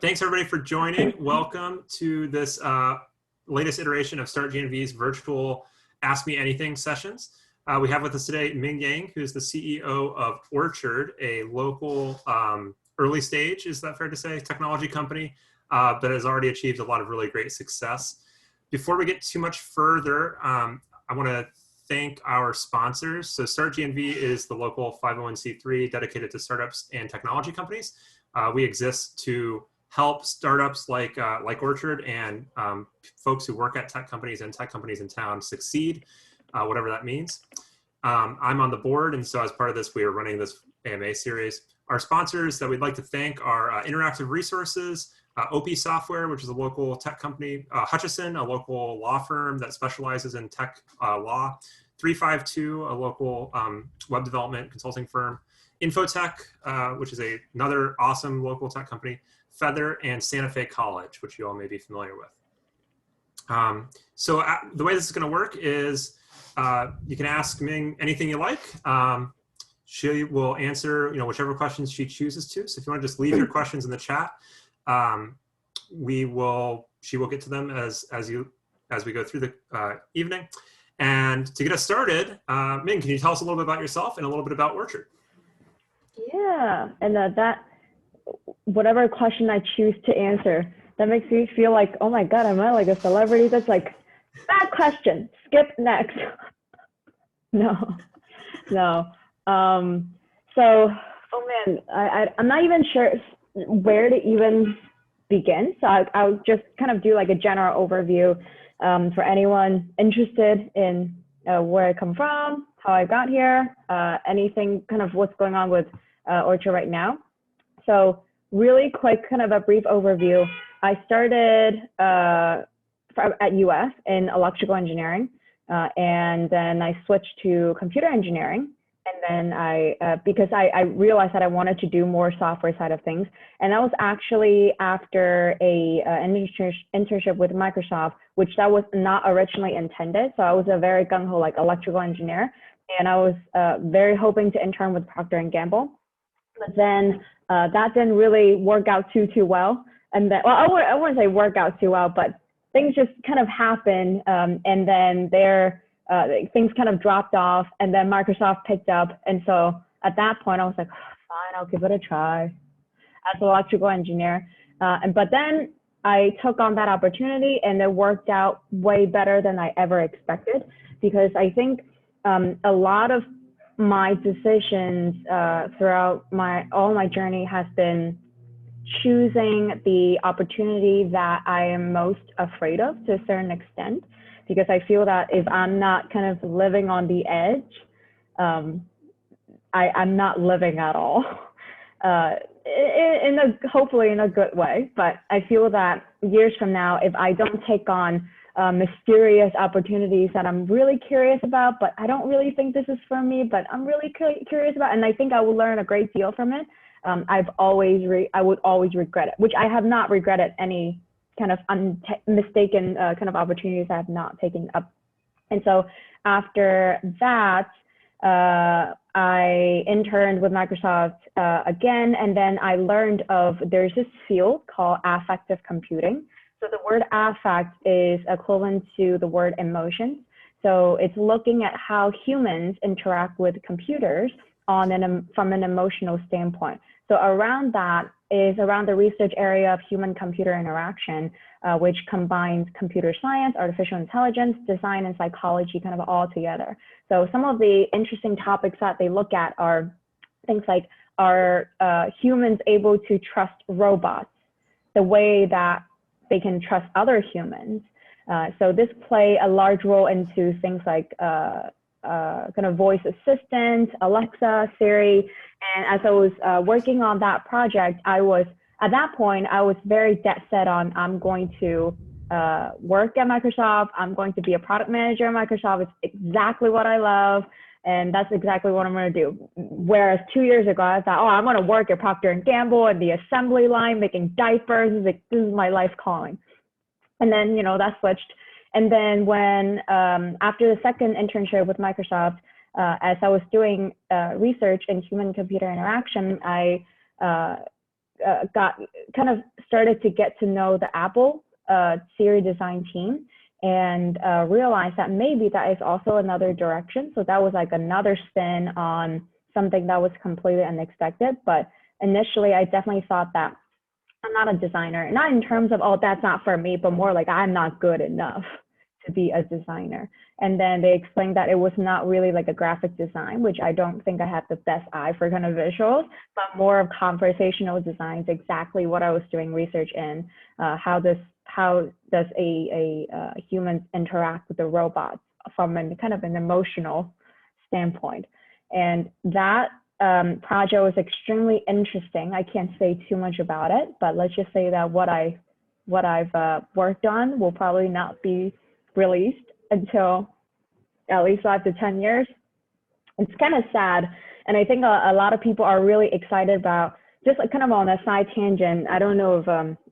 Thanks everybody for joining. Welcome to this latest iteration of Start GNV's virtual Ask Me Anything sessions. We have with us today Ming, who's the CEO of Orchard, a local early stage, is that fair to say, technology company that has already achieved a lot of really great success. Before we get too much further, I want to thank our sponsors. So Start GNV is the local 501c3 dedicated to startups and technology companies. We exist to help startups like Orchard and folks who work at tech companies and tech companies in town succeed, whatever that means. I'm on the board, and so as part of this, we are running this AMA series. Our sponsors that we'd like to thank are Interactive Resources, OP Software, which is a local tech company, Hutchison, a local law firm that specializes in tech law, 352, a local web development consulting firm, Infotech, which is another awesome local tech company, Feather, and Santa Fe College, which you all may be familiar with. The way this is going to work is you can ask Ming anything you like. She will answer, whichever questions she chooses to. So if you want to just leave your questions in the chat, she will get to them as we go through the evening. And to get us started, Ming, can you tell us a little bit about yourself and a little bit about Orchard? Yeah, and whatever question I choose to answer, that makes me feel like, oh my God, am I like a celebrity? That's like, bad question, skip next. No. So, oh man, I'm not even sure where to even begin. So I'll just kind of do like a general overview for anyone interested in where I come from, how I got here, anything kind of what's going on with Orchard right now. So really quick, kind of a brief overview. I started at US in electrical engineering, and then I switched to computer engineering. And then because I realized that I wanted to do more software side of things. And that was actually after an internship with Microsoft, which that was not originally intended. So I was a very gung-ho like electrical engineer. And I was very hoping to intern with Procter & Gamble. But then that didn't really work out too well. And then, well, I wouldn't say work out too well, but things just kind of happened. And then things kind of dropped off, and then Microsoft picked up. And so at that point, I was like, fine, I'll give it a try as an electrical engineer. But then I took on that opportunity, and it worked out way better than I ever expected, because I think a lot of my decisions throughout all my journey has been choosing the opportunity that I am most afraid of to a certain extent, because I feel that if I'm not kind of living on the edge, I'm not living at all, hopefully in a good way. But I feel that years from now, if I don't take on mysterious opportunities that I'm really curious about, but I don't really think this is for me, but I'm really curious about, and I think I will learn a great deal from it, I would always regret it, which I have not regretted any kind of mistaken kind of opportunities I have not taken up. And so after that, I interned with Microsoft again, and then I learned there's this field called affective computing. So the word affect is equivalent to the word emotion. So it's looking at how humans interact with computers from an emotional standpoint. So around that is around the research area of human-computer interaction, which combines computer science, artificial intelligence, design, and psychology kind of all together. So some of the interesting topics that they look at are things like, are humans able to trust robots the way that they can trust other humans? So this play a large role into things like kind of voice assistant, Alexa, Siri. And as I was working on that project, at that point, I was very dead set on, I'm going to work at Microsoft. I'm going to be a product manager at Microsoft. It's exactly what I love. And that's exactly what I'm going to do. Whereas 2 years ago, I thought, oh, I'm going to work at Procter & Gamble and the assembly line, making diapers. This is my life calling. And then, that switched. And then when, after the second internship with Microsoft, as I was doing research in human-computer interaction, I started to get to know the Apple Siri Design team, and realized that maybe that is also another direction. So that was like another spin on something that was completely unexpected. But initially, I definitely thought that I'm not a designer, not in terms of, oh, that's not for me, but more like I'm not good enough to be a designer. And then they explained that it was not really like a graphic design, which I don't think I have the best eye for kind of visuals, but more of conversational designs, exactly what I was doing research in. How does a human interact with the robots from a kind of an emotional standpoint? And that project was extremely interesting. I can't say too much about it, but let's just say that what I've worked on will probably not be released until at least 5 to 10 years. It's kind of sad. And I think a lot of people are really excited about, just like kind of on a side tangent, I don't know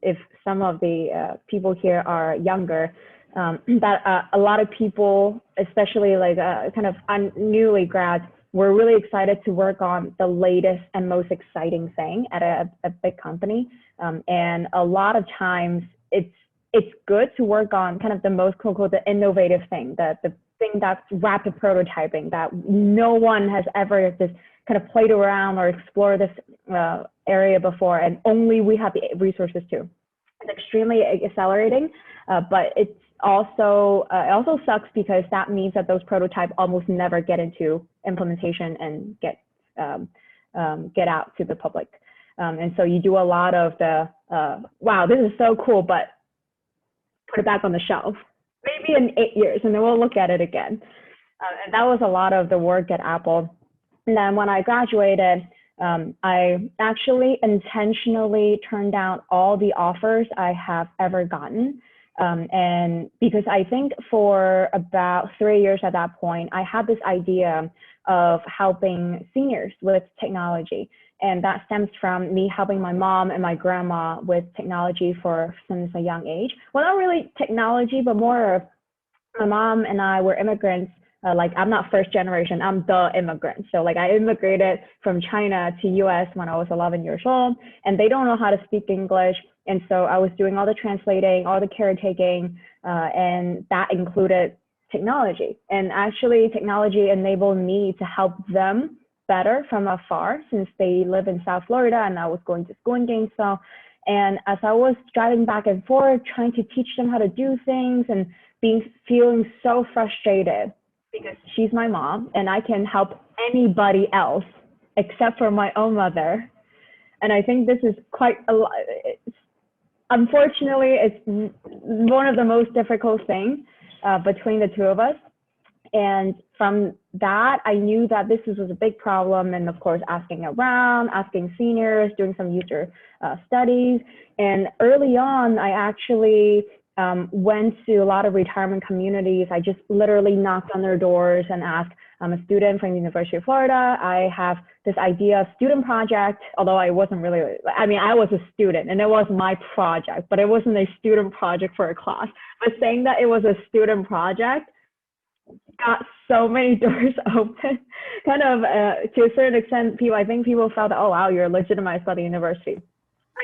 if some of the people here are younger, that a lot of people, especially like kind of newly grads, were really excited to work on the latest and most exciting thing at a big company. And a lot of times it's good to work on kind of the most quote-unquote the innovative thing, the thing that's rapid prototyping, that no one has ever just kind of played around or explored this area before, and only we have the resources to. It's extremely accelerating, but it also sucks because that means that those prototypes almost never get into implementation and get out to the public. And so you do a lot of the, wow, this is so cool, but put it back on the shelf, maybe in 8 years, and then we'll look at it again. And that was a lot of the work at Apple. And then when I graduated, I actually intentionally turned down all the offers I have ever gotten. And because I think for about 3 years at that point, I had this idea of helping seniors with technology. And that stems from me helping my mom and my grandma with technology since a young age. Well, not really technology, but more of my mom and I were immigrants. Like I'm not first generation, I'm the immigrant. So like I immigrated from China to US when I was 11 years old, and they don't know how to speak English. And so I was doing all the translating, all the caretaking, and that included technology. And actually technology enabled me to help them better from afar, since they live in South Florida and I was going to school in Gainesville. And as I was driving back and forth, trying to teach them how to do things and feeling so frustrated, because she's my mom and I can help anybody else except for my own mother. And I think this is quite a lot. Unfortunately, it's one of the most difficult things between the two of us. And from that, I knew that this was a big problem. And of course, asking around, asking seniors, doing some user studies. And early on, I actually went to a lot of retirement communities. I just literally knocked on their doors and asked, I'm a student from the University of Florida. I have this idea of student project, although I wasn't really, I mean, I was a student and it was my project, but it wasn't a student project for a class. But saying that it was a student project got so many doors open. Kind of to a certain extent, I think people felt, oh, wow, you're legitimized by the university.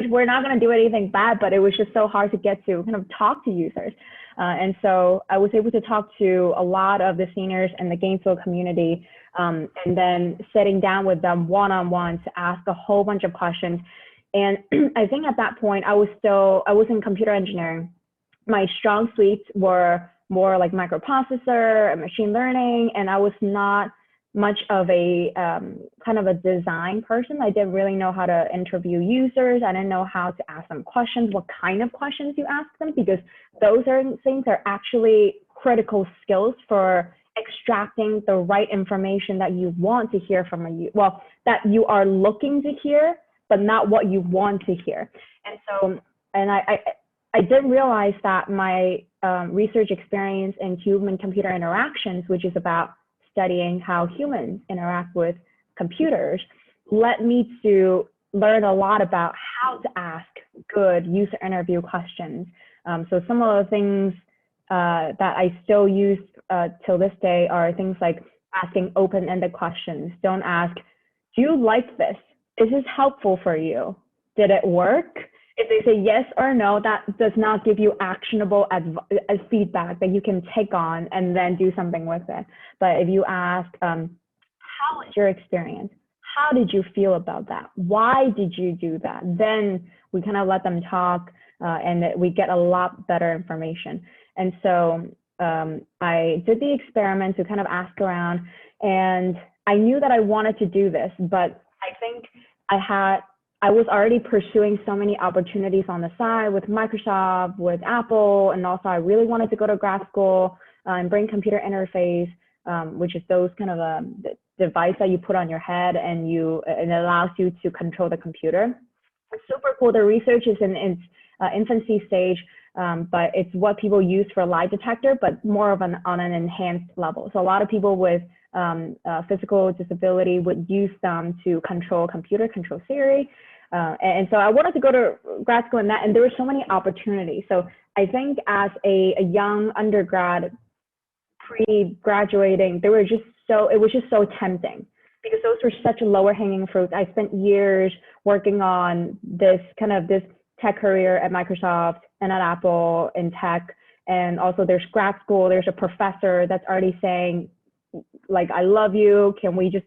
We're not going to do anything bad, but it was just so hard to get to kind of talk to users. And so I was able to talk to a lot of the seniors in the Gainesville community, and then sitting down with them one-on-one to ask a whole bunch of questions. And I think at that point, I was in computer engineering. My strong suites were more like microprocessor and machine learning, and I was not much of a kind of a design person. I didn't really know how to interview users. I didn't know how to ask them questions, what kind of questions you ask them, because those things are actually critical skills for extracting the right information that you want to hear from that you are looking to hear, but not what you want to hear. And so, and I did realize that my research experience in human-computer interactions, which is about studying how humans interact with computers, led me to learn a lot about how to ask good user interview questions. So some of the things that I still use till this day are things like asking open-ended questions. Don't ask, do you like this? Is this helpful for you? Did it work? If they say yes or no, that does not give you actionable feedback that you can take on and then do something with it. But if you ask, how was your experience? How did you feel about that? Why did you do that? Then we kind of let them talk, and we get a lot better information. And so I did the experiment to kind of ask around, and I knew that I wanted to do this, but I think I was already pursuing so many opportunities on the side with Microsoft, with Apple, and also I really wanted to go to grad school and bring computer interface, which is those kind of device that you put on your head and it allows you to control the computer. It's super cool. The research is in its infancy stage, but it's what people use for lie detector, but more of on an enhanced level. So a lot of people with physical disability would use them to control computer, control Siri. And so I wanted to go to grad school in that, and there were so many opportunities. So I think as a young undergrad, pre-graduating, it was just so tempting because those were such lower hanging fruits. I spent years working on this tech career at Microsoft and at Apple in tech. And also there's grad school, there's a professor that's already saying, like, I love you. Can we just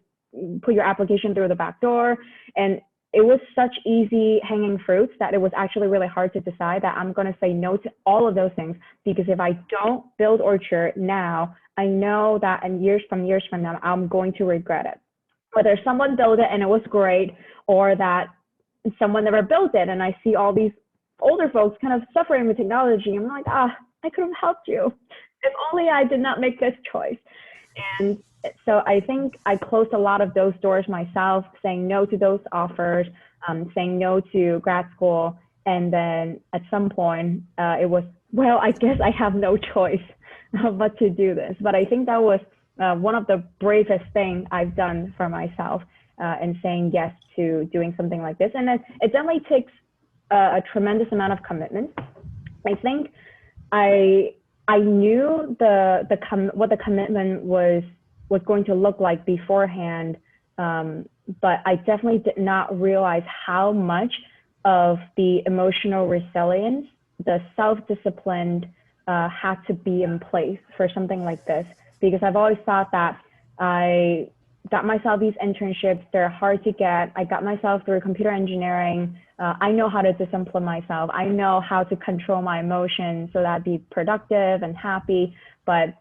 put your application through the back door? And it was such easy hanging fruits that it was actually really hard to decide that I'm going to say no to all of those things, because if I don't build Orchard now, I know that in years from now, I'm going to regret it. Whether someone built it and it was great, or that someone never built it and I see all these older folks kind of suffering with technology, I'm like, I could have helped you. If only I did not make this choice. And so I think I closed a lot of those doors myself, saying no to those offers, saying no to grad school. And then at some point it was, well, I guess I have no choice but to do this. But I think that was one of the bravest things I've done for myself, in saying yes to doing something like this. And it definitely takes a tremendous amount of commitment. I think I knew what the commitment was going to look like beforehand, but I definitely did not realize how much of the emotional resilience, the self-discipline had to be in place for something like this. Because I've always thought that I got myself these internships, they're hard to get. I got myself through computer engineering. I know how to discipline myself. I know how to control my emotions so that I'd be productive and happy, but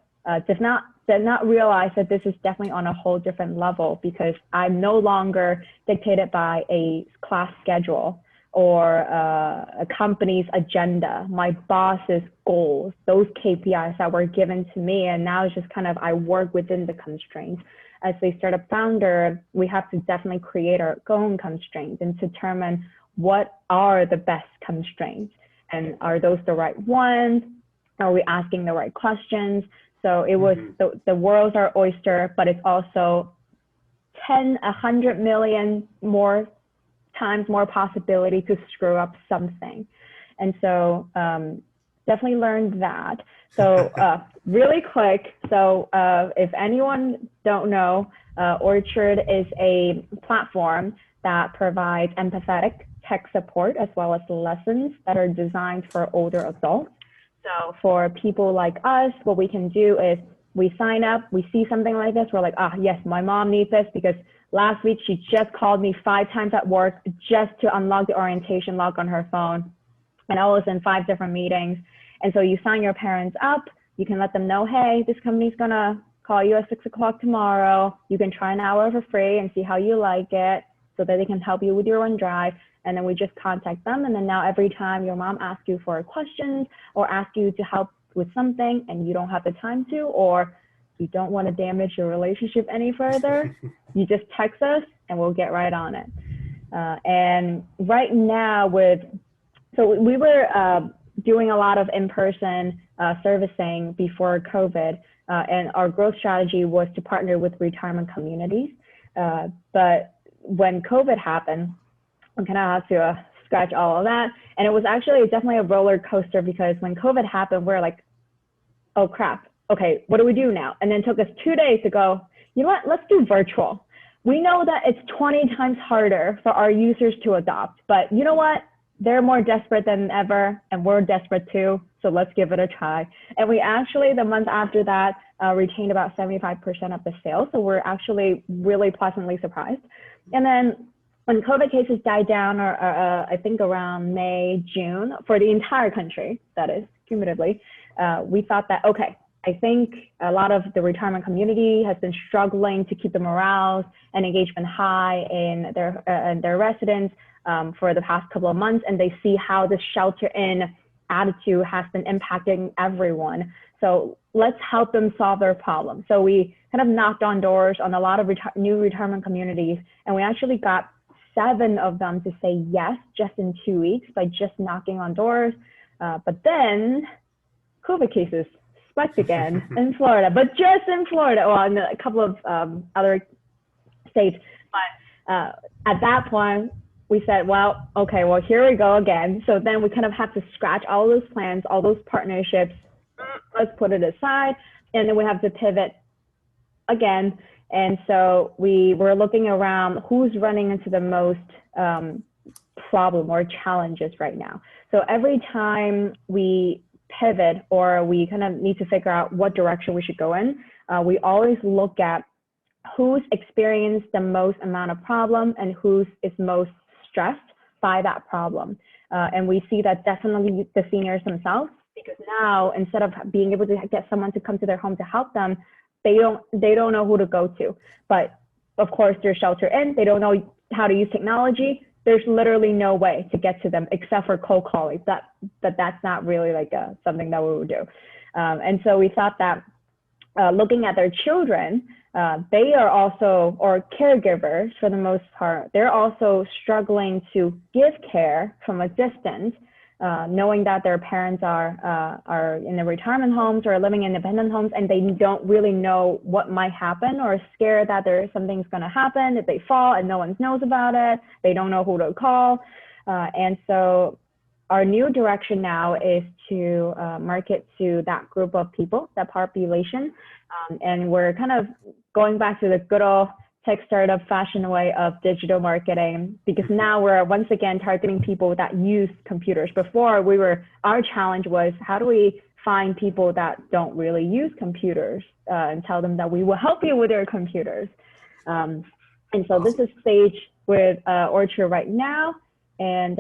did not realize that this is definitely on a whole different level, because I'm no longer dictated by a class schedule or a company's agenda, my boss's goals, those KPIs that were given to me. And now it's just kind of, I work within the constraints. As a startup founder, we have to definitely create our own constraints and determine what are the best constraints. And are those the right ones? Are we asking the right questions? So it was, the world's our oyster, but it's also 100 million more times more possibility to screw up something. And so definitely learned that. So really quick, so if anyone don't know, Orchard is a platform that provides empathetic tech support as well as lessons that are designed for older adults. So for people like us, what we can do is we sign up, we see something like this, we're like, yes, my mom needs this, because last week she just called me 5 times at work just to unlock the orientation log on her phone. And I was in 5 different meetings. And so you sign your parents up, you can let them know, hey, this company's gonna call you at 6 o'clock tomorrow. You can try an hour for free and see how you like it, so that they can help you with your OneDrive. And then we just contact them. And then now every time your mom asks you for questions or asks you to help with something and you don't have the time to, or you don't want to damage your relationship any further, you just text us and we'll get right on it. And right now so we were doing a lot of in-person servicing before COVID, and our growth strategy was to partner with retirement communities. But when COVID happened, we kind of had to scratch all of that. And it was actually definitely a roller coaster, because when COVID happened, we're like, oh crap, okay, what do we do now? And then it took us 2 days to go, you know what, let's do virtual. We know that it's 20 times harder for our users to adopt, but you know what? they're more desperate than ever, and we're desperate too. So let's give it a try. And we actually, the month after that, retained about 75% of the sales. So we're actually really pleasantly surprised. And then when COVID cases died down, or I think around May, June, for the entire country, that is cumulatively, we thought that, okay, I think a lot of the retirement community has been struggling to keep the morale and engagement high in their residents for the past couple of months, and they see how the shelter-in attitude has been impacting everyone. So let's help them solve their problem. So we kind of knocked on doors on a lot of new retirement communities, and we actually got 7 of them to say yes just in 2 weeks by just knocking on doors. But then COVID cases spiked again in Florida, but just in Florida, well, in a couple of other states. But at that point, we said, well, okay, well, here we go again. So then we kind of have to scratch all those plans, all those partnerships. Let's put it aside. And then we have to pivot again. And so we were looking around who's running into the most problem or challenges right now. So every time we pivot or we kind of need to figure out what direction we should go in, we always look at who's experienced the most amount of problem and who's is most stressed by that problem. And we see that definitely the seniors themselves, because now instead of being able to get someone to come to their home to help them, they don't know who to go to. But of course, they're shelter in, they don't know how to use technology. There's literally no way to get to them except for cold calling. That's not really like something that we would do. And so we thought that looking at their children, they are also, or caregivers for the most part, they're also struggling to give care from a distance, knowing that their parents are in the retirement homes or living in independent homes, and they don't really know what might happen, or scared that something's going to happen if they fall and no one knows about it. They don't know who to call. And so our new direction now is to market to that group of people, that population. And we're kind of going back to the good old tech startup fashion way of digital marketing, because now we're once again targeting people that use computers. Before our challenge was, how do we find people that don't really use computers and tell them that we will help you with your computers. And so this is staged with Orchard right now. And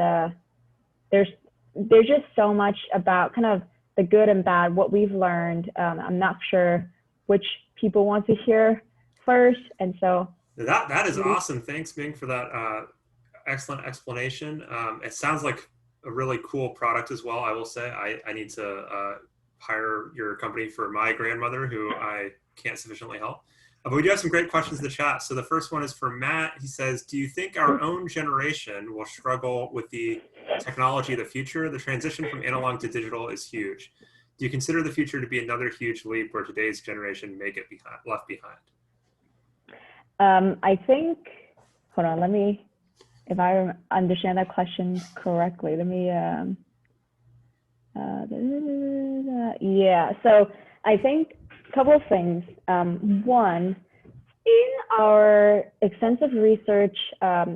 there's just so much about kind of the good and bad, what we've learned. I'm not sure which people want to hear first. And so that is awesome. Thanks, Ming, for that excellent explanation. It sounds like a really cool product as well. I will say I need to hire your company for my grandmother, who I can't sufficiently help. But we do have some great questions in the chat. So the first one is for Matt. He says, do you think our own generation will struggle with the technology of the future? The transition from analog to digital is huge. Do you consider the future to be another huge leap where today's generation may get left behind? I think, hold on, if I understand that question correctly, yeah, so I think a couple of things. One, in our extensive research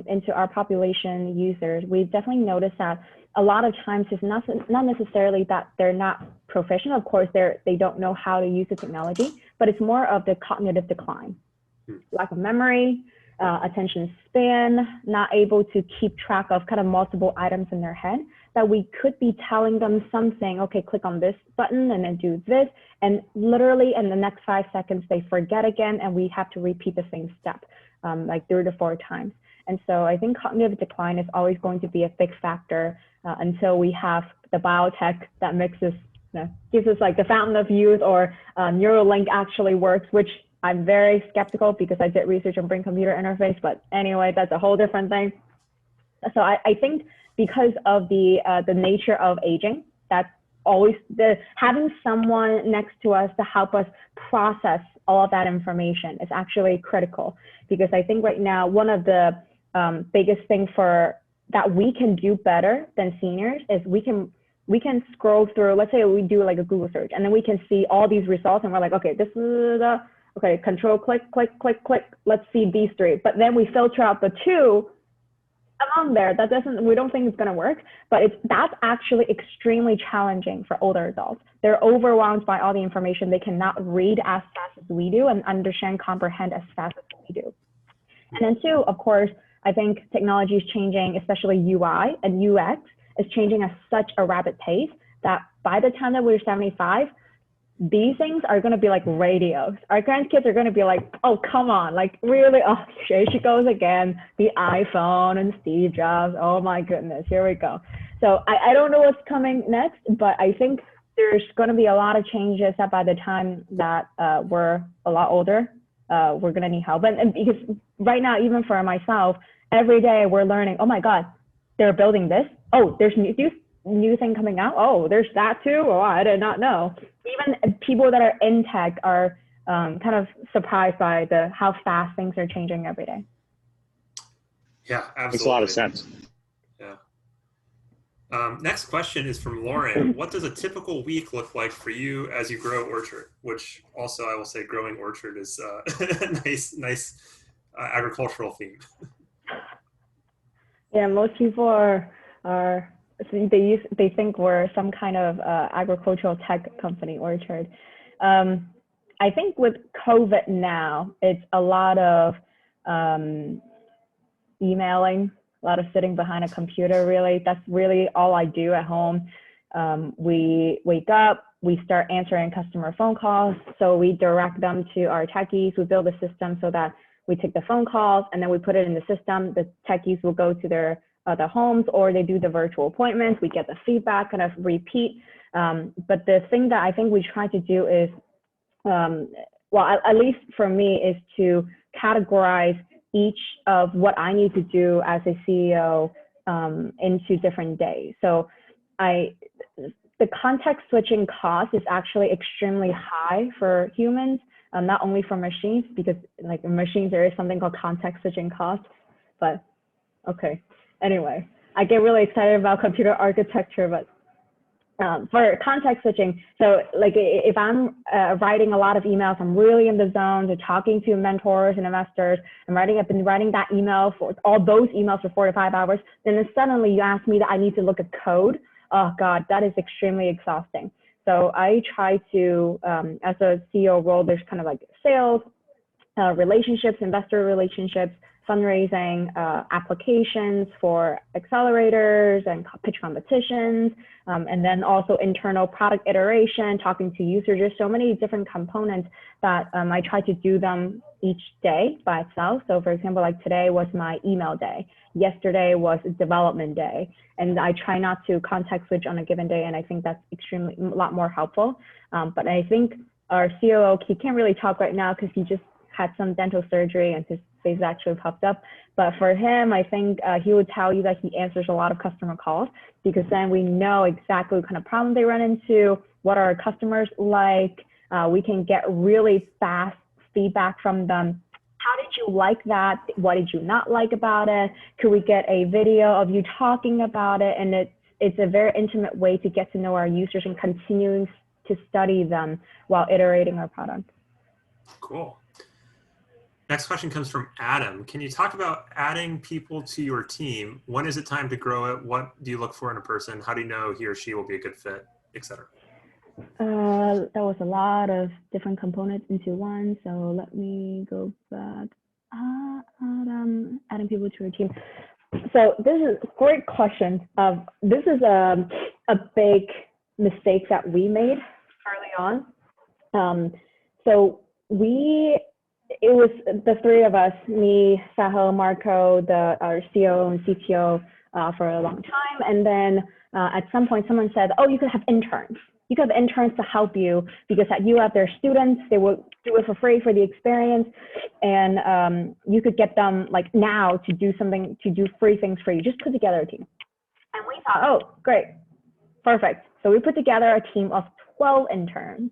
into our population users, we've definitely noticed that a lot of times it's not necessarily that they're not proficient. Of course, they don't know how to use the technology, but it's more of the cognitive decline, lack of memory, attention span, not able to keep track of kind of multiple items in their head, that we could be telling them something, okay, click on this button and then do this. And literally in the next 5 seconds, they forget again, and we have to repeat the same step like 3 to 4 times. And so I think cognitive decline is always going to be a big factor until we have the biotech that mixes, gives us like the fountain of youth, or Neuralink actually works, which I'm very skeptical because I did research on brain computer interface, but anyway, that's a whole different thing. So I think because of the nature of aging, that's always having someone next to us to help us process all of that information is actually critical, because I think right now, one of the biggest things that we can do better than seniors is we can scroll through, let's say we do like a Google search, and then we can see all these results, and we're like, okay, this is okay, control, click, click, click, click, let's see these 3. But then we filter out the 2 among there. That doesn't, we don't think it's going to work, but that's actually extremely challenging for older adults. They're overwhelmed by all the information. They cannot read as fast as we do and understand, comprehend as fast as we do. And then two, of course, I think technology is changing, especially UI and UX is changing at such a rapid pace that by the time that we're 75, these things are going to be like radios. Our grandkids are going to be like, oh, come on, like really, oh, here she goes again, the iPhone and Steve Jobs. Oh my goodness, here we go. So I don't know what's coming next, but I think there's going to be a lot of changes that by the time that we're a lot older, we're going to need help. And because right now, even for myself, every day we're learning, oh my God, they're building this. Oh, there's new thing coming out. Oh, there's that too. Oh, I did not know. Even people that are in tech are kind of surprised by how fast things are changing every day. Yeah, absolutely. Makes a lot of sense. Yeah. Next question is from Lauren. What does a typical week look like for you as you grow Orchard? Which also I will say growing Orchard is a nice agricultural theme. Yeah, most people they think we're some kind of agricultural tech company, Orchard. I think with COVID now, it's a lot of emailing, a lot of sitting behind a computer, really. That's really all I do at home. We wake up, we start answering customer phone calls. So we direct them to our techies. We build a system so that we take the phone calls and then we put it in the system. The techies will go to their homes or they do the virtual appointments. We get the feedback, kind of repeat. But the thing that I think we try to do is, well, at least for me, is to categorize each of what I need to do as a CEO into different days. So the context switching cost is actually extremely high for humans, not only for machines, because like in machines, there is something called context switching cost, but okay. Anyway, I get really excited about computer architecture, but for context switching, so like if I'm writing a lot of emails, I'm really in the zone, so talking to mentors and investors, I've been writing that email for all those emails for 4 to 5 hours, then suddenly you ask me that I need to look at code. Oh God, that is extremely exhausting. So I try to, as a CEO role, there's kind of like sales, relationships, investor relationships, fundraising, applications for accelerators and pitch competitions, and then also internal product iteration, talking to users. There's so many different components that I try to do them each day by itself. So for example, like today was my email day. Yesterday was development day. And I try not to context switch on a given day. And I think that's extremely, a lot more helpful. But I think our COO, he can't really talk right now because he just had some dental surgery and his face actually popped up. But for him, I think he would tell you that he answers a lot of customer calls, because then we know exactly what kind of problem they run into, what are our customers like. We can get really fast feedback from them. How did you like that? What did you not like about it? Could we get a video of you talking about it? And it's a very intimate way to get to know our users and continuing to study them while iterating our product. Cool. Next question comes from Adam. Can you talk about adding people to your team? When is it time to grow it? What do you look for in a person? How do you know he or she will be a good fit, etc.? That was a lot of different components into one. So let me go back. Adding people to your team. So this is a great question. This is a big mistake that we made early on. So it was the three of us, me, Saho, Marco, our COO and CTO for a long time. And then at some point, someone said, oh, you could have interns. You could have interns to help you, because you have their students, they will do it for free for the experience. And you could get them like now to do something, to do free things for you. Just put together a team. And we thought, oh, great, perfect. So we put together a team of 12 interns.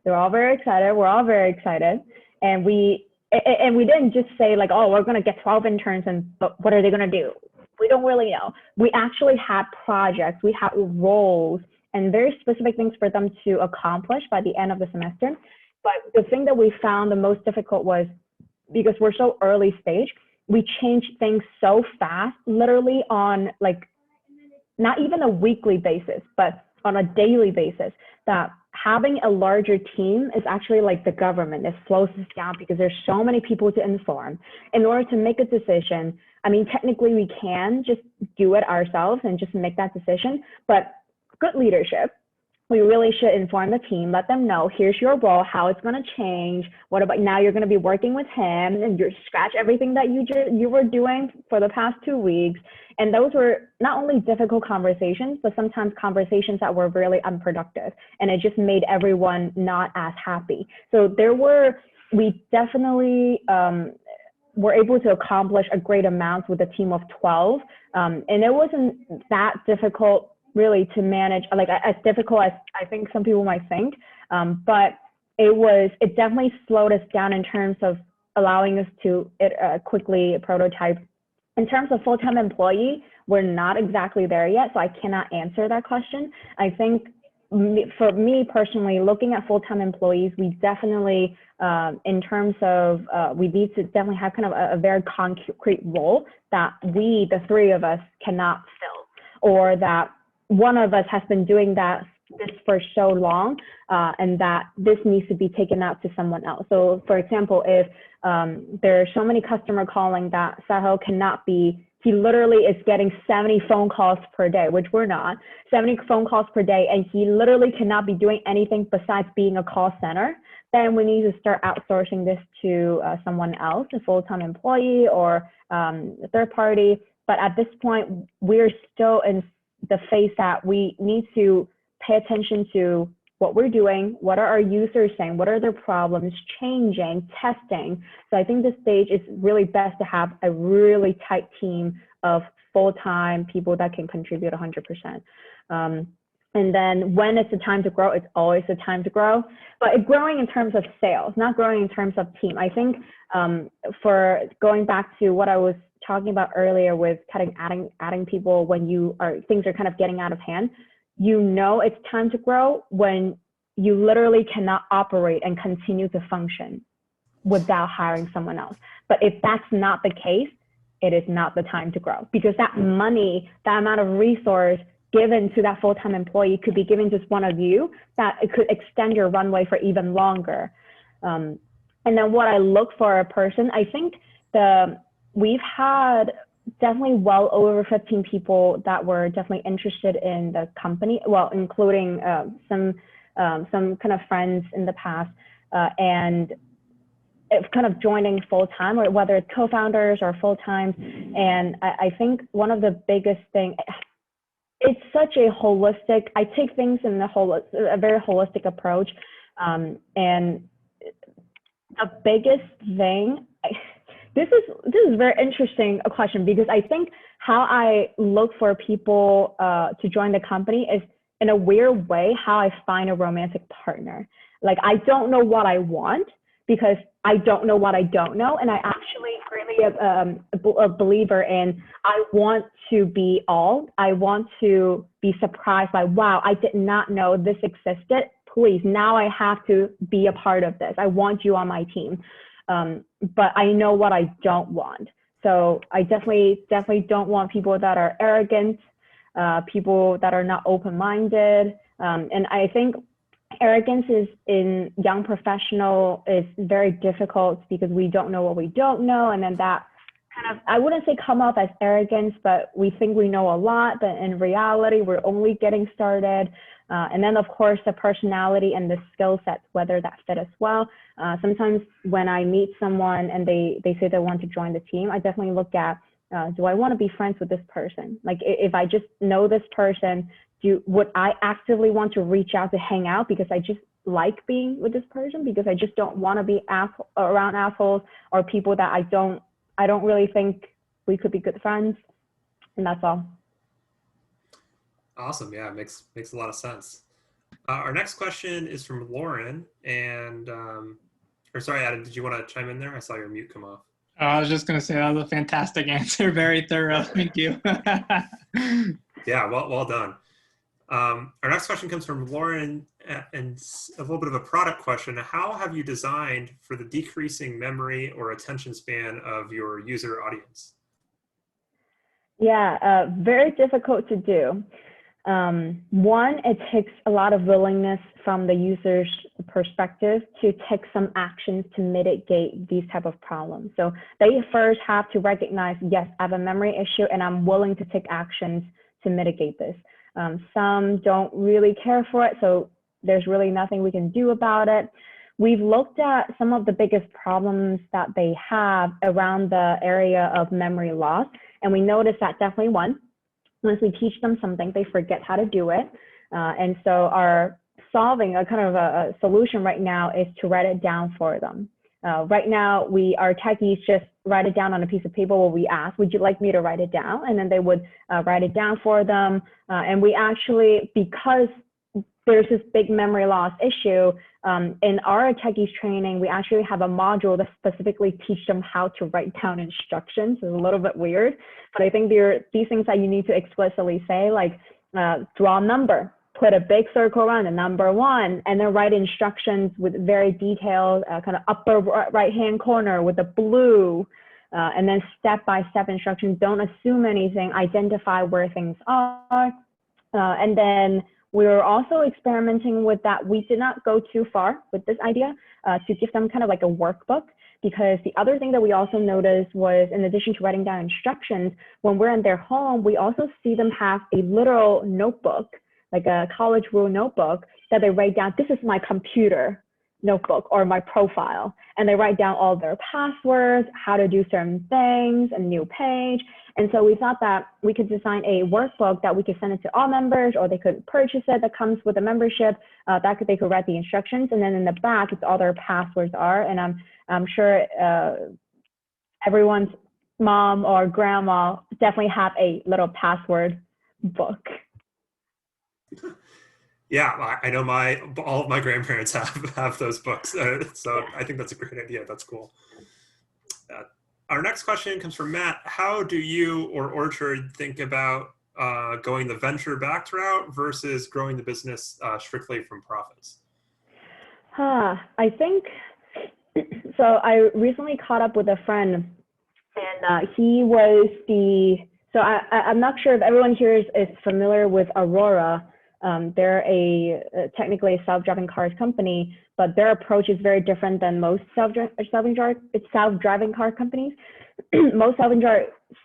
They're all very excited. We're all very excited. And we didn't just say like, oh, we're going to get 12 interns but what are they going to do? We don't really know. We actually had projects, we had roles and very specific things for them to accomplish by the end of the semester. But the thing that we found the most difficult was, because we're so early stage, we changed things so fast, literally on like not even a weekly basis, but on a daily basis, that having a larger team is actually like the government. It slows us down because there's so many people to inform. In order to make a decision, I mean, technically we can just do it ourselves and just make that decision, but good leadership, we really should inform the team, let them know, here's your role, how it's going to change. What about now you're going to be working with him and you scratch everything that you were doing for the past 2 weeks. And those were not only difficult conversations, but sometimes conversations that were really unproductive. And it just made everyone not as happy. So we definitely were able to accomplish a great amount with a team of 12. And it wasn't that difficult really to manage, like as difficult as I think some people might think, but it definitely slowed us down in terms of allowing us to quickly prototype. In terms of full-time employee, we're not exactly there yet, so I cannot answer that question. I think for me personally, looking at full-time employees, we definitely, in terms of, we need to definitely have kind of a very concrete role that we, the three of us, cannot fill, or that one of us has been doing this for so long, and that this needs to be taken out to someone else. So for example, if there are so many customer calling that Saho cannot be, he literally is getting 70 phone calls per day, which we're not, 70 phone calls per day, and he literally cannot be doing anything besides being a call center, then we need to start outsourcing this to someone else, a full-time employee or a third party. But at this point, we're still in the phase that we need to pay attention to what we're doing, what are our users saying, what are their problems, changing, testing. So I think this stage is really best to have a really tight team of full-time people that can contribute 100%. And then when it's the time to grow, it's always the time to grow. But growing in terms of sales, not growing in terms of team. I think for going back to what I was talking about earlier with kind of adding people when things are kind of getting out of hand, it's time to grow when you literally cannot operate and continue to function without hiring someone else. But if that's not the case, it is not the time to grow, because that money, that amount of resource given to that full-time employee could be given just one of you, that it could extend your runway for even longer. And then what I look for a person, I think we've had definitely well over 15 people that were definitely interested in the company, well, including some kind of friends in the past, and it's kind of joining full-time, or whether it's co-founders or full-time. And I think one of the biggest thing, it's such a holistic, I take things in a very holistic approach. And the biggest thing, this is very interesting a question, because I think how I look for people to join the company is in a weird way how I find a romantic partner. Like, I don't know what I want because I don't know what I don't know. And I actually really a believer in, I want to be all. I want to be surprised by, wow, I did not know this existed. Please, now I have to be a part of this. I want you on my team. But I know what I don't want. So I definitely don't want people that are arrogant, people that are not open-minded. And I think arrogance is in young professional is very difficult because we don't know what we don't know. And then that kind of, I wouldn't say come off as arrogance, but we think we know a lot, but in reality, we're only getting started. And then of course, the personality and the skill sets, whether that fit as well. Sometimes when I meet someone and they say they want to join the team, I definitely look at, do I want to be friends with this person? Like, if I just know this person, would I actively want to reach out to hang out because I just like being with this person, because I just don't want to be around assholes or people that I don't really think we could be good friends. And that's all. Awesome. Yeah, makes a lot of sense. Our next question is from Lauren, and or sorry, Adam, did you want to chime in there? I saw your mute come off. I was just going to say that was a fantastic answer. Very thorough. Thank you. Yeah, well done. Our next question comes from Lauren, and a little bit of a product question. How have you designed for the decreasing memory or attention span of your user audience? Yeah, very difficult to do. One, it takes a lot of willingness from the user's perspective to take some actions to mitigate these type of problems. So they first have to recognize, yes, I have a memory issue and I'm willing to take actions to mitigate this. Some don't really care for it, so there's really nothing we can do about it. We've looked at some of the biggest problems that they have around the area of memory loss, and we noticed that definitely one, once we teach them something, they forget how to do it. And so our solving a kind of a solution right now is to write it down for them. Right now, our techies just write it down on a piece of paper where we ask, would you like me to write it down? And then they would write it down for them. And we actually, because there's this big memory loss issue, in our techies training, we actually have a module that specifically teach them how to write down instructions. It's a little bit weird, but I think there are these things that you need to explicitly say, like draw a number, put a big circle around the number 1, and then write instructions with very detailed kind of upper right-hand corner with the blue, and then step-by-step instructions. Don't assume anything, identify where things are. And then we were also experimenting with that. We did not go too far with this idea to give them kind of like a workbook, because the other thing that we also noticed was, in addition to writing down instructions, when we're in their home, we also see them have a literal notebook, like a college rule notebook that they write down, this is my computer notebook or my profile. And they write down all their passwords, how to do certain things, a new page. And so we thought that we could design a workbook that we could send it to all members, or they could purchase it that comes with a membership, they could write the instructions. And then in the back, it's all their passwords are. And I'm sure everyone's mom or grandma definitely have a little password book. Yeah, I know all of my grandparents have those books, so I think that's a great idea. That's cool. Our next question comes from Matt. How do you or Orchard think about going the venture-backed route versus growing the business strictly from profits? I think, so I recently caught up with a friend, and he was I'm not sure if everyone here is familiar with Aurora. They're technically a self-driving cars company, but their approach is very different than most self-driving car companies. Most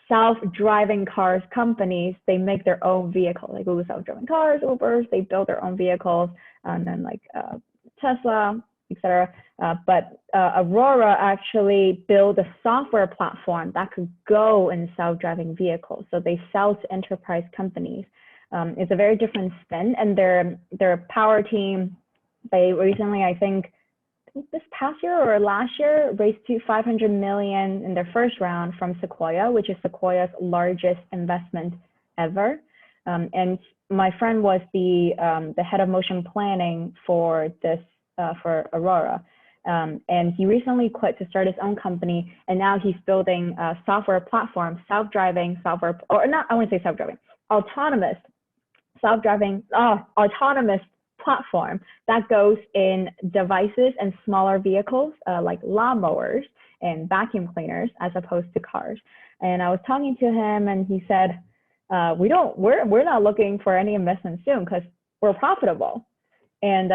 self-driving cars companies, they make their own vehicles, like Google self-driving cars, Ubers, they build their own vehicles, and then like Tesla, etc. But Aurora actually built a software platform that could go in self-driving vehicles. So they sell to enterprise companies. It's a very different spin, and their power team, they recently, I think this past year or last year, raised to $500 million in their first round from Sequoia, which is Sequoia's largest investment ever. And my friend was the head of motion planning for Aurora. And he recently quit to start his own company, and now he's building a software platform, autonomous platform that goes in devices and smaller vehicles like lawnmowers and vacuum cleaners, as opposed to cars. And I was talking to him, and he said, we're not looking for any investment soon because we're profitable. And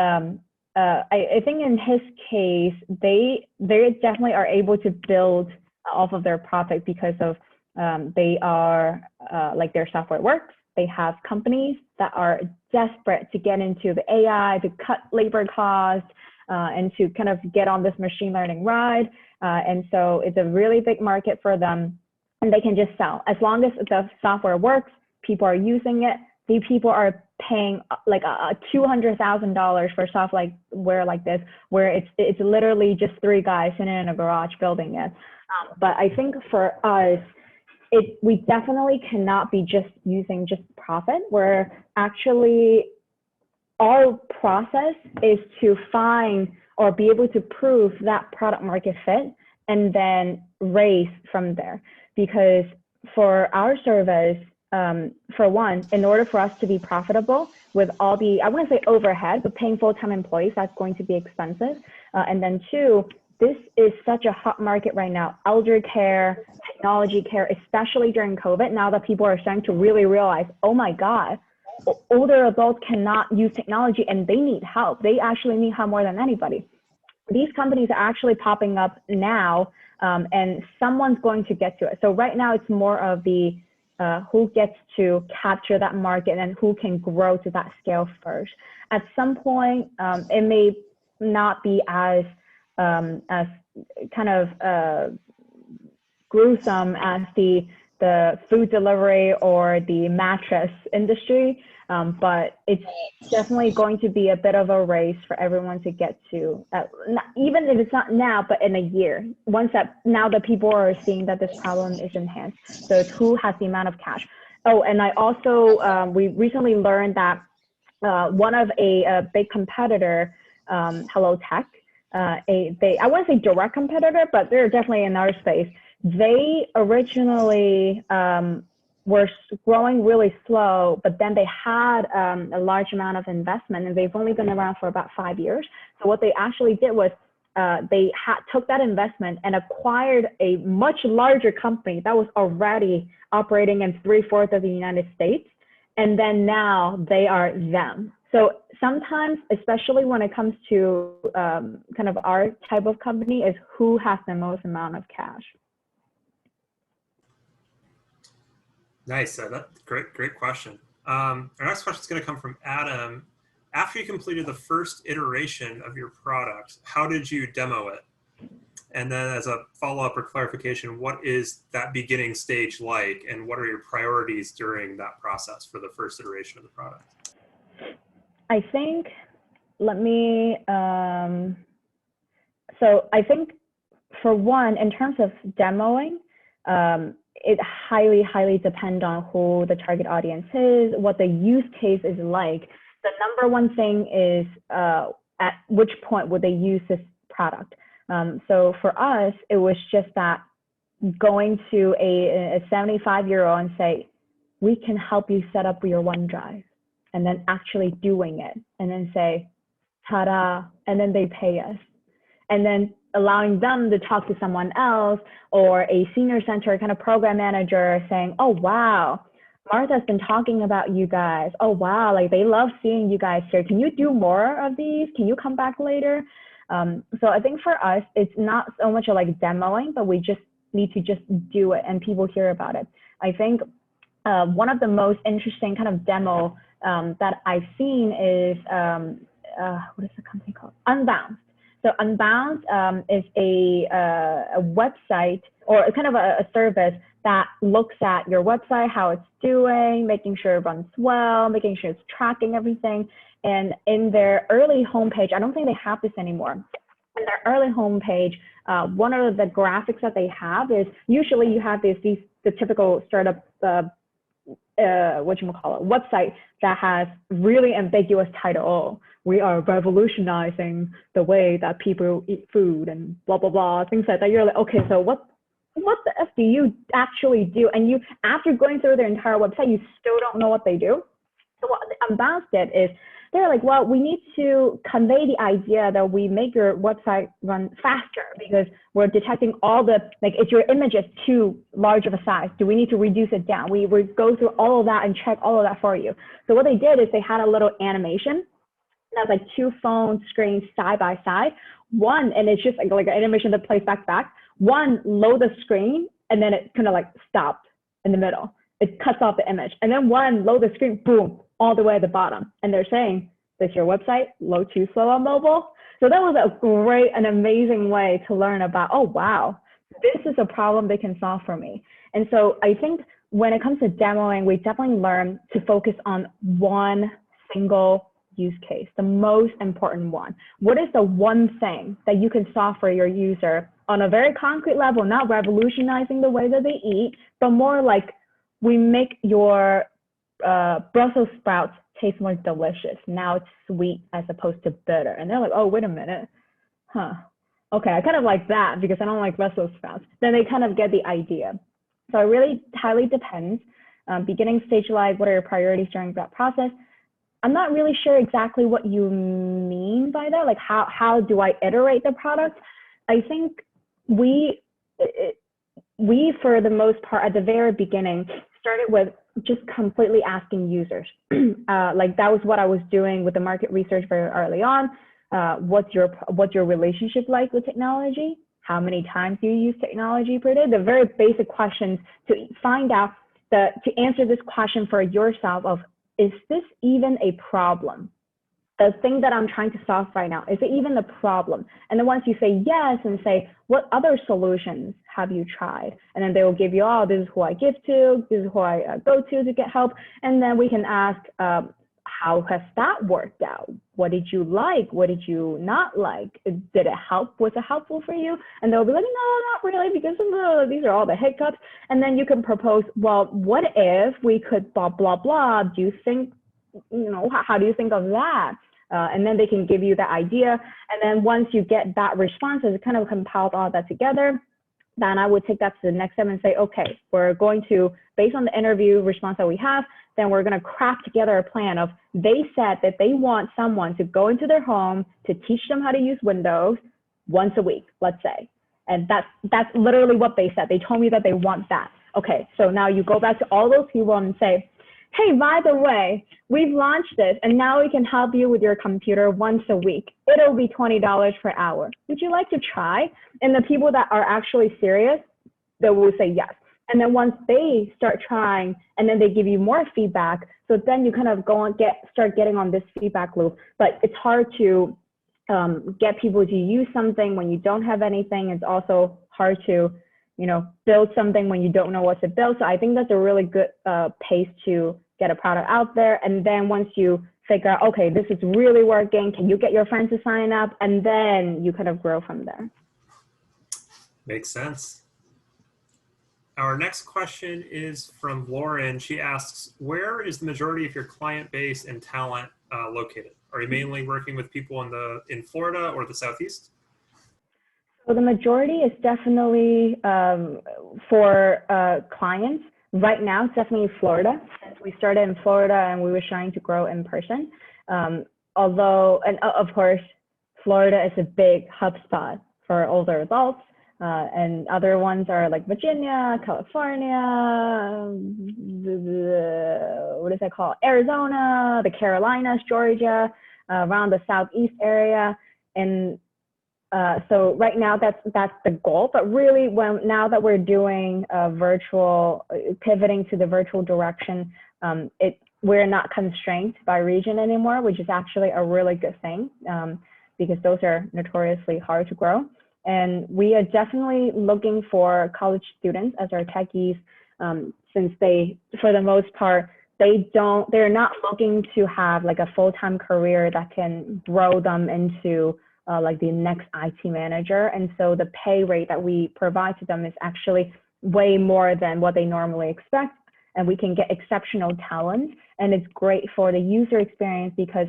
I think in his case, they definitely are able to build off of their profit because of they are like their software works. They have companies that are desperate to get into the AI, to cut labor costs, and to kind of get on this machine learning ride. And so it's a really big market for them, and they can just sell. As long as the software works, people are using it, the people are paying like $200,000 for software like this, where it's literally just 3 guys sitting in a garage building it. But I think for us, we definitely cannot be just using just profit. We're actually, our process is to find or be able to prove that product market fit and then raise from there. Because for our service, for one, in order for us to be profitable with all the, I wouldn't say overhead, but paying full-time employees, that's going to be expensive. And then two, this is such a hot market right now. Elder care, technology care, especially during COVID, now that people are starting to really realize, oh my God, older adults cannot use technology and they need help. They actually need help more than anybody. These companies are actually popping up now, and someone's going to get to it. So right now it's more of the who gets to capture that market and who can grow to that scale first. At some point, it may not be as kind of gruesome as the food delivery or the mattress industry, but it's definitely going to be a bit of a race for everyone to get to, even if it's not now, but in a year, now that people are seeing that this problem is enhanced. So it's who has the amount of cash. Oh, and I also, we recently learned that one of a big competitor, Hello Tech, I wouldn't say direct competitor, but they're definitely in our space. They originally were growing really slow, but then they had a large amount of investment, and they've only been around for about 5 years. So what they actually did was they took that investment and acquired a much larger company that was already operating in 3/4 of the United States. And then now they are them. So sometimes, especially when it comes to kind of our type of company, is who has the most amount of cash. Nice. Great question. Our next question is going to come from Adam. After you completed the first iteration of your product, how did you demo it? And then as a follow-up or clarification, what is that beginning stage like, and what are your priorities during that process for the first iteration of the product? I think, so I think for one, in terms of demoing, it highly depends on who the target audience is, what the use case is like. The number one thing is at which point would they use this product. So for us, it was just that going to a 75-year-old and say, we can help you set up your OneDrive, and then actually doing it, and then say, ta-da, and then they pay us. And then allowing them to talk to someone else or a senior center kind of program manager saying, oh, wow, Martha's been talking about you guys. Oh, wow, like they love seeing you guys here. Can you do more of these? Can you come back later? So I think for us, it's not so much like demoing, but we just need to just do it and people hear about it. I think one of the most interesting kind of demo that I've seen is, what is the company called? Unbound. So Unbound is a website or kind of a service that looks at your website, how it's doing, making sure it runs well, making sure it's tracking everything. And in their early homepage, I don't think they have this anymore. In their early homepage, one of the graphics that they have is usually you have the typical startup website that has really ambiguous title. Oh, we are revolutionizing the way that people eat food and blah blah blah, things like that. You're like, okay, so what the F do you actually do? And you, after going through their entire website, you still don't know what they do. So what Unbound did is they're like, well, we need to convey the idea that we make your website run faster because we're detecting all the, like, if your image is too large of a size, do we need to reduce it down? We go through all of that and check all of that for you. So what they did is they had a little animation that's like 2 phone screens side by side. One, and it's just like an animation that plays back to back. One, load the screen, and then it kind of like stopped in the middle. It cuts off the image. And then one, load the screen, boom, all the way at the bottom. And they're saying, does your website load too slow on mobile? So that was a great and amazing way to learn about, oh, wow, this is a problem they can solve for me. And so I think when it comes to demoing, we definitely learn to focus on one single use case, the most important one. What is the one thing that you can solve for your user on a very concrete level, not revolutionizing the way that they eat, but more like we make your Brussels sprouts taste more delicious. Now it's sweet as opposed to bitter. And they're like, oh, wait a minute. Huh. Okay, I kind of like that because I don't like Brussels sprouts. Then they kind of get the idea. So it really highly depends. beginning stage like? What are your priorities during that process? I'm not really sure exactly what you mean by that. Like how do I iterate the product? I think we, for the most part, at the very beginning, started with just completely asking users. Like that was what I was doing with the market research very early on. What's your relationship like with technology? How many times do you use technology per day? The very basic questions to find out to answer this question for yourself of, is this even a problem? The thing that I'm trying to solve right now, is it even a problem? And then once you say yes and say, what other solutions have you tried? And then they will give you, oh, this is who I give to, this is who I go to get help. And then we can ask, how has that worked out? What did you like? What did you not like? Did it help? Was it helpful for you? And they'll be like, no, not really, because these are all the hiccups. And then you can propose, well, what if we could blah, blah, blah? Do you think, how do you think of that? And then they can give you the idea. And then once you get that response, it's kind of compiled all that together, then I would take that to the next step and say, okay, we're going to, based on the interview response that we have, then we're going to craft together a plan of, they said that they want someone to go into their home to teach them how to use Windows once a week, let's say. And that's literally what they said. They told me that they want that. Okay, so now you go back to all those people and say, hey, by the way, we've launched this and now we can help you with your computer once a week. It'll be $20 per hour. Would you like to try? And the people that are actually serious, they will say yes. And then once they start trying and then they give you more feedback, so then you kind of start getting on this feedback loop. But it's hard to get people to use something when you don't have anything. It's also hard to, build something when you don't know what to build. So I think that's a really good pace to get a product out there. And then once you figure out, okay, this is really working, can you get your friends to sign up? And then you kind of grow from there. Makes sense. Our next question is from Lauren. She asks, where is the majority of your client base and talent located? Are you mainly working with people in Florida or the Southeast? So the majority is definitely for clients. Right now, it's definitely Florida. Since we started in Florida and we were trying to grow in person. Although, and of course, Florida is a big hub spot for older adults. And other ones are like Virginia, California, what is that called? Arizona, the Carolinas, Georgia, around the Southeast area. And so right now that's the goal, but really now that we're doing pivoting to the virtual direction, we're not constrained by region anymore, which is actually a really good thing because those are notoriously hard to grow. And we are definitely looking for college students as our techies, since for the most part, they're not looking to have like a full-time career that can grow them into like the next IT manager. And so the pay rate that we provide to them is actually way more than what they normally expect. And we can get exceptional talent. And it's great for the user experience because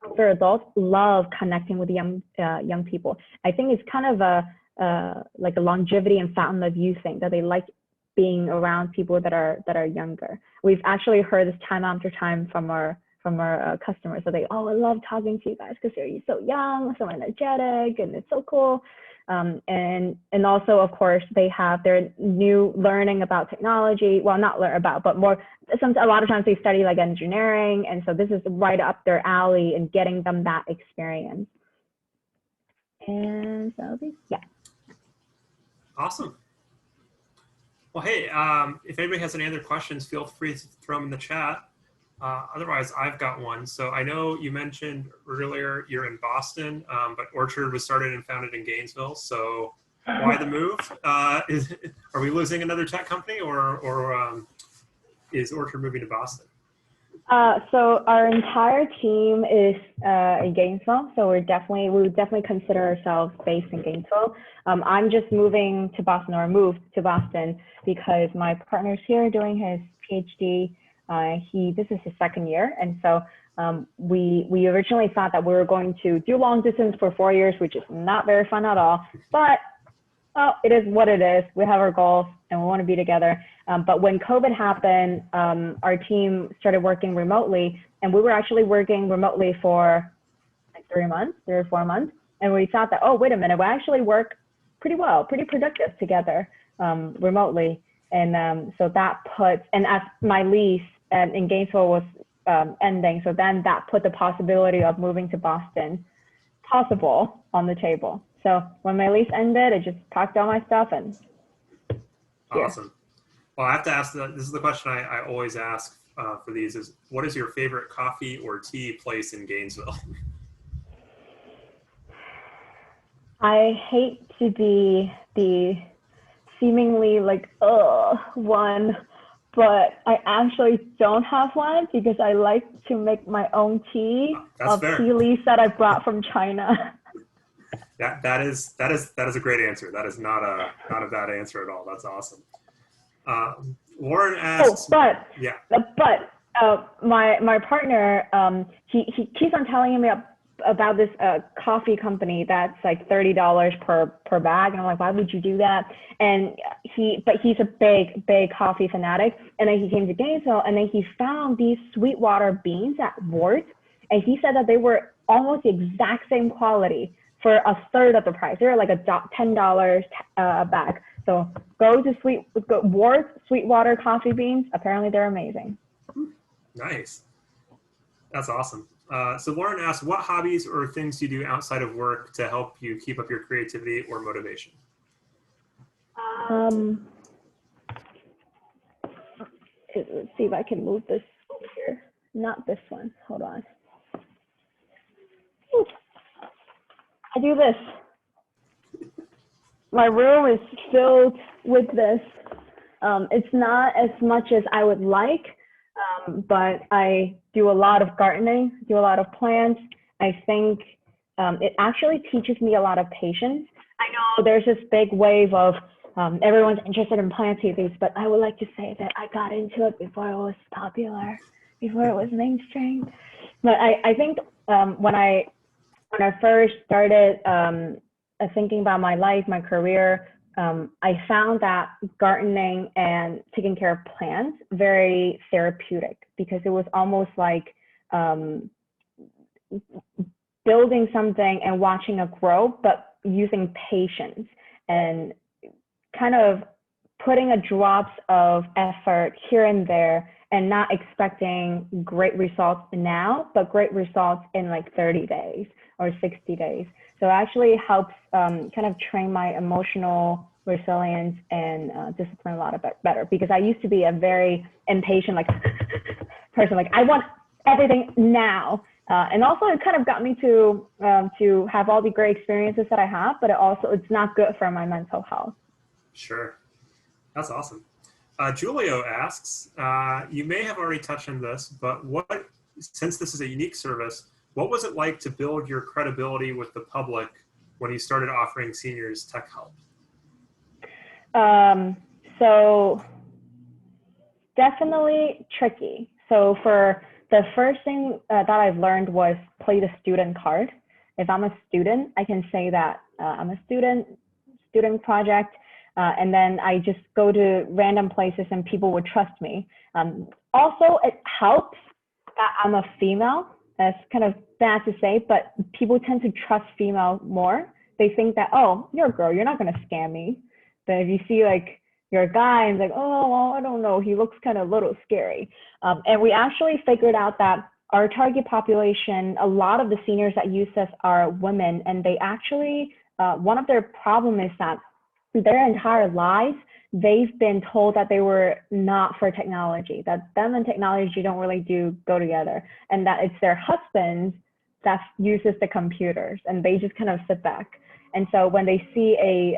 older adults love connecting with young people. I think it's kind of like a longevity and fountain of youth thing that they like being around people that are younger. We've actually heard this time after time from our customers. So I love talking to you guys because you're so young, so energetic, and it's so cool. And also, of course, they have their new learning about technology. Well, not learn about, but more. A lot of times they study like engineering, and so this is right up their alley in getting them that experience. And so, yeah. Awesome. Well, hey, if anybody has any other questions, feel free to throw them in the chat. Otherwise, I've got one. So I know you mentioned earlier you're in Boston, but Orchard was started and founded in Gainesville. So why the move? Are we losing another tech company, or is Orchard moving to Boston? So our entire team is in Gainesville. So we would definitely consider ourselves based in Gainesville. I'm just moving to Boston, or moved to Boston, because my partner's here doing his PhD. This is his second year, and so we originally thought that we were going to do long distance for 4 years, which is not very fun at all. But oh, it is what it is. We have our goals and we want to be together. But when COVID happened, our team started working remotely, and we were actually working remotely for like 3 or 4 months. And we thought that, oh, wait a minute, we actually work pretty well, pretty productive together remotely. And so that puts, and as my lease in Gainesville was ending, so then that put the possibility of moving to Boston possible on the table. So when my lease ended, I just packed all my stuff and here. Awesome. Well, I have to ask, this is the question I always ask for these is, what is your favorite coffee or tea place in Gainesville? I hate to be the seemingly like, one, but I actually don't have one because I like to make my own tea That's of fair. tea leaves that I brought from China. That is a great answer. That is not a bad answer at all. That's awesome. Lauren asks. My partner, he keeps on telling me about this coffee company that's like $30 per bag, and I'm like, why would you do that? And he's a big coffee fanatic, and then he came to Gainesville, and then he found these Sweetwater beans at Ward, and he said that they were almost the exact same quality for a third of the price. They were like $10 a bag. So go Ward's Sweetwater coffee beans. Apparently they're amazing. Nice. That's awesome. So Lauren asks, what hobbies or things do you do outside of work to help you keep up your creativity or motivation? Let's see if I can move this over here. Not this one. Hold on. Ooh. I do this. My room is filled with this. It's not as much as I would like, but I do a lot of gardening, do a lot of plants. I think it actually teaches me a lot of patience. I know there's this big wave of everyone's interested in planting these, but I would like to say that I got into it before it was popular, before it was mainstream. But I think when I first started thinking about my life, my career, I found that gardening and taking care of plants very therapeutic, because it was almost like building something and watching it grow, but using patience and kind of putting a drops of effort here and there, and not expecting great results now, but great results in like 30 days or 60 days. So it actually helps kind of train my emotional resilience and discipline a lot better, because I used to be a very impatient person. Like, I want everything now. And also it kind of got me to have all the great experiences that I have, but it's not good for my mental health. Sure. That's awesome. Julio asks, you may have already touched on this, but since this is a unique service, what was it like to build your credibility with the public when you started offering seniors tech help? So definitely tricky. So for the first thing that I've learned was play the student card. If I'm a student, I can say that I'm a student project, and then I just go to random places and people would trust me. Also, it helps that I'm a female. That's kind of bad to say, but people tend to trust female more. They think that, oh, you're a girl, you're not going to scam me. But if you see like you're a guy and it's like, oh, well, I don't know, he looks kind of a little scary. And we actually figured out that our target population, a lot of the seniors that use us are women, and they actually, one of their problem is that their entire lives, they've been told that they were not for technology, that them and technology don't really go together, and that it's their husbands that uses the computers, and they just kind of sit back. And so when they see a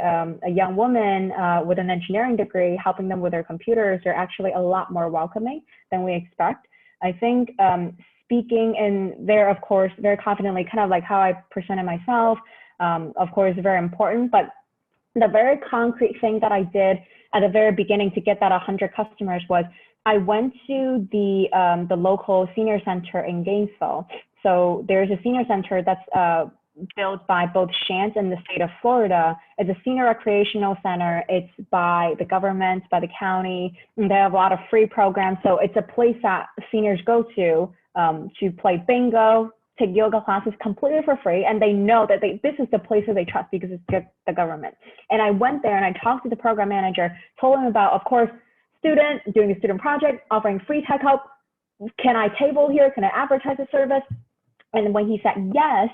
young woman with an engineering degree helping them with their computers, they're actually a lot more welcoming than we expect. I think speaking in there, of course, very confidently, kind of like how I presented myself, of course, is very important. But the very concrete thing that I did at the very beginning to get that 100 customers was I went to the local senior center in Gainesville. So there's a senior center that's built by both Shands and the state of Florida. It's a senior recreational center. It's by the government, by the county, and they have a lot of free programs. So it's a place that seniors go to play bingo, take yoga classes completely for free. And they know that this is the place that they trust because it's just the government. And I went there and I talked to the program manager, told him about, of course, student doing a student project, offering free tech help. Can I table here? Can I advertise the service? And when he said yes,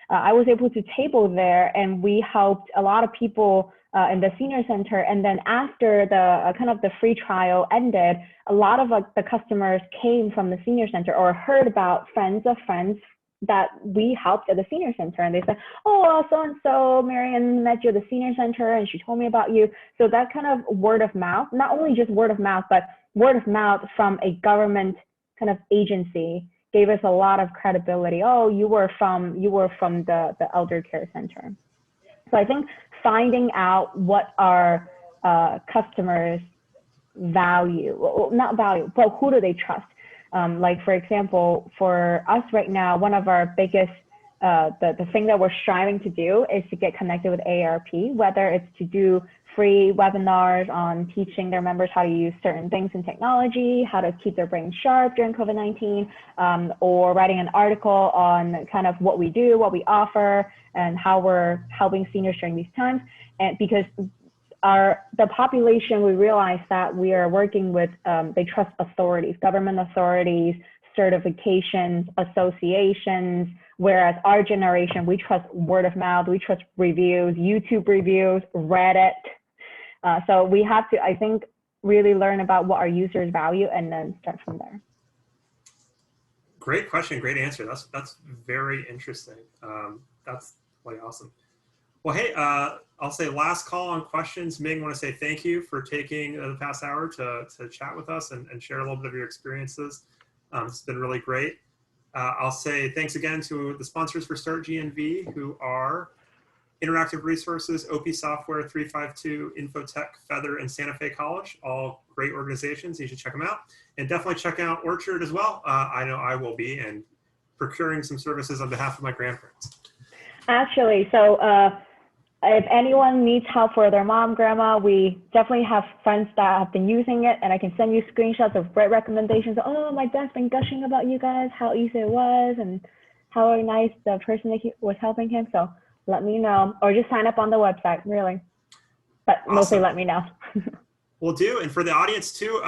I was able to table there, and we helped a lot of people in the senior center. And then after the kind of the free trial ended, a lot of the customers came from the senior center or heard about friends of friends that we helped at the senior center, and they said, oh, so-and-so, Marian met you at the senior center and she told me about you. So that kind of word of mouth, not only just word of mouth, but word of mouth from a government kind of agency gave us a lot of credibility. Oh, you were from the elder care center. So I think finding out what our customers value, well, not value, but who do they trust? Like, for example, for us right now, one of our biggest, the thing that we're striving to do is to get connected with AARP, whether it's to do free webinars on teaching their members how to use certain things in technology, how to keep their brain sharp during COVID-19, or writing an article on kind of what we do, what we offer, and how we're helping seniors during these times. And because the population, we realize that we are working with, they trust authorities, government authorities, certifications, associations, whereas our generation, we trust word of mouth, we trust reviews, YouTube reviews, Reddit. So we have to, I think, really learn about what our users value and then start from there. Great question, great answer. That's very interesting. That's quite awesome. Well, hey, I'll say last call on questions. Ming, I want to say thank you for taking the past hour to chat with us and share a little bit of your experiences. It's been really great. I'll say thanks again to the sponsors for Start GNV, who are Interactive Resources, OP Software, 352, Infotech, Feather, and Santa Fe College. All great organizations. You should check them out. And definitely check out Orchard as well. I know I will be, and procuring some services on behalf of my grandparents. Actually, so if anyone needs help for their mom, grandma, we definitely have friends that have been using it, and I can send you screenshots of great recommendations. Oh, my dad's been gushing about you guys, how easy it was, and how nice the person that was helping him. So let me know, or just sign up on the website, really. But awesome. Mostly let me know. Will do. And for the audience too,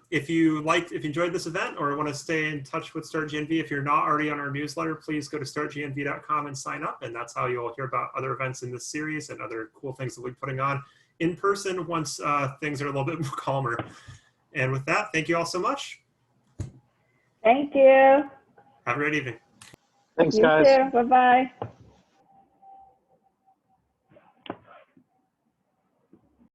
if you enjoyed this event or want to stay in touch with Start GNV, if you're not already on our newsletter, please go to startgnv.com and sign up. And that's how you'll hear about other events in this series and other cool things that we're putting on in person once things are a little bit more calmer. And with that, thank you all so much. Thank you. Have a great evening. Thanks, guys. You too. Bye-bye.